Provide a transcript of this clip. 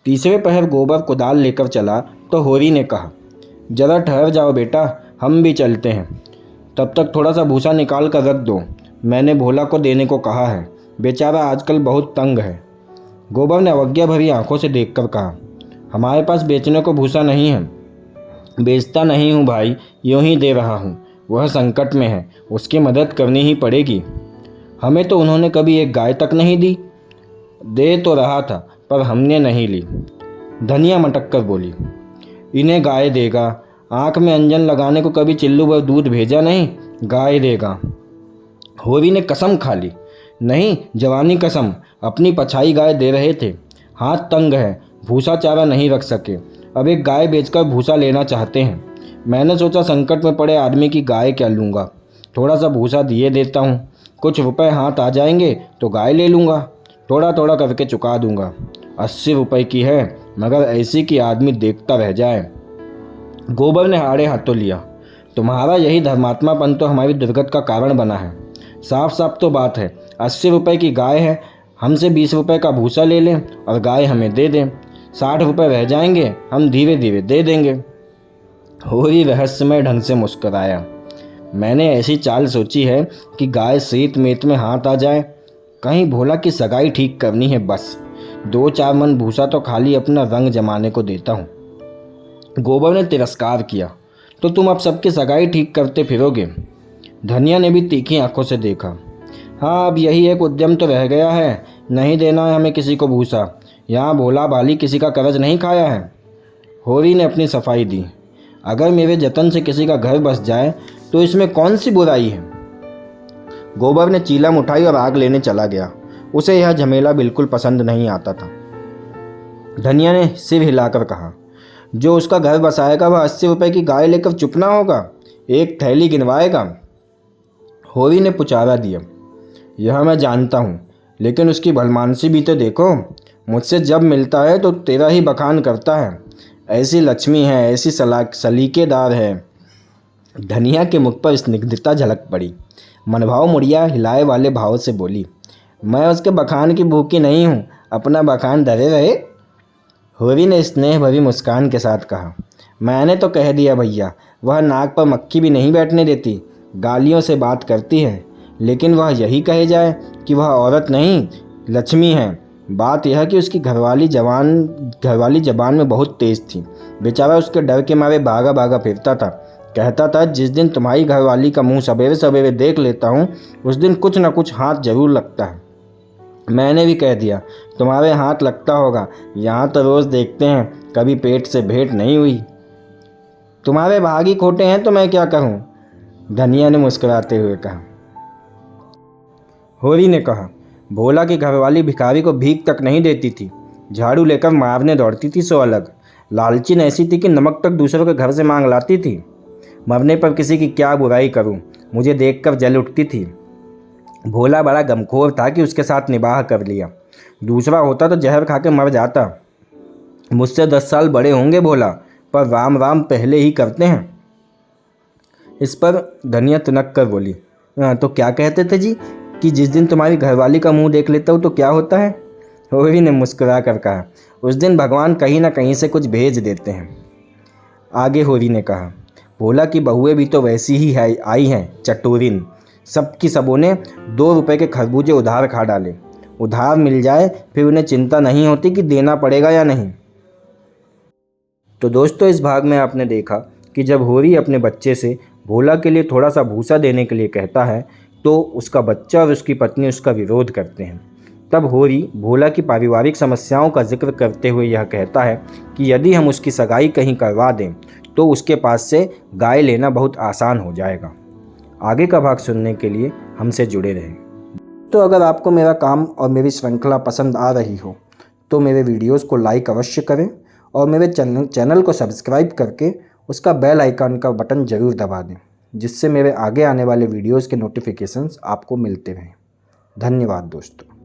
तीसरे पहर गोबर कुदाल लेकर चला तो होरी ने कहा, जरा ठहर जाओ बेटा, हम भी चलते हैं। तब तक थोड़ा सा भूसा निकाल कर रख दो, मैंने भोला को देने को कहा है, बेचारा आजकल बहुत तंग है। गोबर ने अवज्ञा भरी आंखों से देखकर कहा, हमारे पास बेचने को भूसा नहीं है। बेचता नहीं हूँ भाई, यूँ ही दे रहा हूँ। वह संकट में है, उसकी मदद करनी ही पड़ेगी। हमें तो उन्होंने कभी एक गाय तक नहीं दी। दे तो रहा था पर हमने नहीं ली। धनिया मटक कर बोली, इन्हें गाय देगा, आंख में अंजन लगाने को कभी चिल्लू भर दूध भेजा नहीं, गाय देगा। होरी ने कसम खा ली, नहीं जवानी कसम, अपनी पछाई गाय दे रहे थे। हाथ तंग है, भूसा चारा नहीं रख सके, अब एक गाय बेचकर भूसा लेना चाहते हैं। मैंने सोचा संकट में पड़े आदमी की गाय क्या लूँगा, थोड़ा सा भूसा दिए देता हूँ, कुछ रुपए हाथ आ जाएंगे तो गाय ले लूँगा, थोड़ा थोड़ा करके चुका दूँगा। 80 रुपए की है, मगर ऐसी कि आदमी देखता रह जाए। गोबर ने आड़े हाथों लिया, तुम्हारा यही धर्मात्मापन तो हमारी दुर्गत का कारण बना है। साफ साफ तो बात है, 80 रुपए की गाय है, हमसे 20 रुपए का भूसा ले लें और गाय हमें दे दें, 60 रुपए रह जाएंगे, हम धीरे धीरे दे देंगे। होरी रहस्यमय ढंग से मुस्कुराया, मैंने ऐसी चाल सोची है कि गाय सेत मेत में हाथ आ जाए। कहीं भोला की सगाई ठीक करनी है, बस 2-4 मन भूसा तो खाली अपना रंग जमाने को देता हूँ। गोबर ने तिरस्कार किया, तो तुम अब सबकी सगाई ठीक करते फिरोगे? धनिया ने भी तीखी आंखों से देखा। हाँ, अब यही एक उद्यम तो रह गया है, नहीं देना है हमें किसी को भूसा। यहाँ भोला भाली किसी का कर्ज नहीं खाया है। होरी ने अपनी सफाई दी, अगर मेरे जतन से किसी का घर बस जाए तो इसमें कौन सी बुराई है। गोबर ने चीलम उठाई और आग लेने चला गया। उसे यह झमेला बिल्कुल पसंद नहीं आता था। धनिया ने सिर हिलाकर कहा, जो उसका घर बसाएगा वह 80 रुपए की गाय लेकर चुप ना होगा, एक थैली गिनवाएगा। होरी ने पुचारा दिया, यह मैं जानता हूँ, लेकिन उसकी भलमानसी भी तो देखो, मुझसे जब मिलता है तो तेरा ही बखान करता है। ऐसी लक्ष्मी है, ऐसी सलीकेदार है। धनिया के मुख पर स्निग्धता झलक पड़ी। मनभाव मुड़िया हिलाए वाले भाव से बोली, मैं उसके बखान की भूखी नहीं हूँ, अपना बखान धरे रहे। होरी ने स्नेह भरी मुस्कान के साथ कहा, मैंने तो कह दिया भैया, वह नाक पर मक्खी भी नहीं बैठने देती, गालियों से बात करती है, लेकिन वह यही कहे जाए कि वह औरत नहीं लक्ष्मी है। बात यह कि उसकी घरवाली जबान में बहुत तेज थी। बेचारा उसके डर के मारे भागा भागा फिरता था। कहता था, जिस दिन तुम्हारी घरवाली का मुंह सवेरे सवेरे देख लेता हूँ, उस दिन कुछ न कुछ हाथ जरूर लगता है। मैंने भी कह दिया, तुम्हारे हाथ लगता होगा, यहाँ तो रोज़ देखते हैं, कभी पेट से भेंट नहीं हुई। तुम्हारे भागी खोटे हैं तो मैं क्या करूँ? धनिया ने मुस्कुराते हुए कहा। होरी ने कहा, भोला की घरवाली भिखारी को भीख तक नहीं देती थी, झाड़ू लेकर मारने दौड़ती थी सो अलग। लालची ऐसी थी कि नमक तक दूसरों के घर से मांग लाती थी। मरने पर किसी की क्या बुराई करूं, मुझे देखकर जल उठती थी। भोला बड़ा गमखोर था कि उसके साथ निबाह कर लिया, दूसरा होता तो जहर खा के मर जाता। मुझसे 10 साल बड़े होंगे भोला, पर राम राम पहले ही करते हैं। इस पर धनिया तुनक कर बोली, तो क्या कहते थे जी, कि जिस दिन तुम्हारी घरवाली का मुंह देख लेता हूँ तो क्या होता है? होरी ने मुस्कुरा कर कहा, उस दिन भगवान कहीं ना कहीं से कुछ भेज देते हैं। आगे होरी ने कहा, भोला की बहुएं भी तो वैसी ही आई हैं, चटोरिन। सबकी सबों ने 2 रुपए के खरबूजे उधार खा डाले। उधार मिल जाए फिर उन्हें चिंता नहीं होती कि देना पड़ेगा या नहीं। तो दोस्तों, इस भाग में आपने देखा कि जब होरी अपने बच्चे से भोला के लिए थोड़ा सा भूसा देने के लिए कहता है तो उसका बच्चा और उसकी पत्नी उसका विरोध करते हैं। तब होरी भोला की पारिवारिक समस्याओं का जिक्र करते हुए यह कहता है कि यदि हम उसकी सगाई कहीं करवा दें तो उसके पास से गाय लेना बहुत आसान हो जाएगा। आगे का भाग सुनने के लिए हमसे जुड़े रहें। तो अगर आपको मेरा काम और मेरी श्रृंखला पसंद आ रही हो तो मेरे वीडियोस को लाइक अवश्य करें और मेरे चैनल को सब्सक्राइब करके उसका बेल आइकन का बटन ज़रूर दबा दें, जिससे मेरे आगे आने वाले वीडियोस के नोटिफिकेशंस आपको मिलते रहें। धन्यवाद दोस्तों।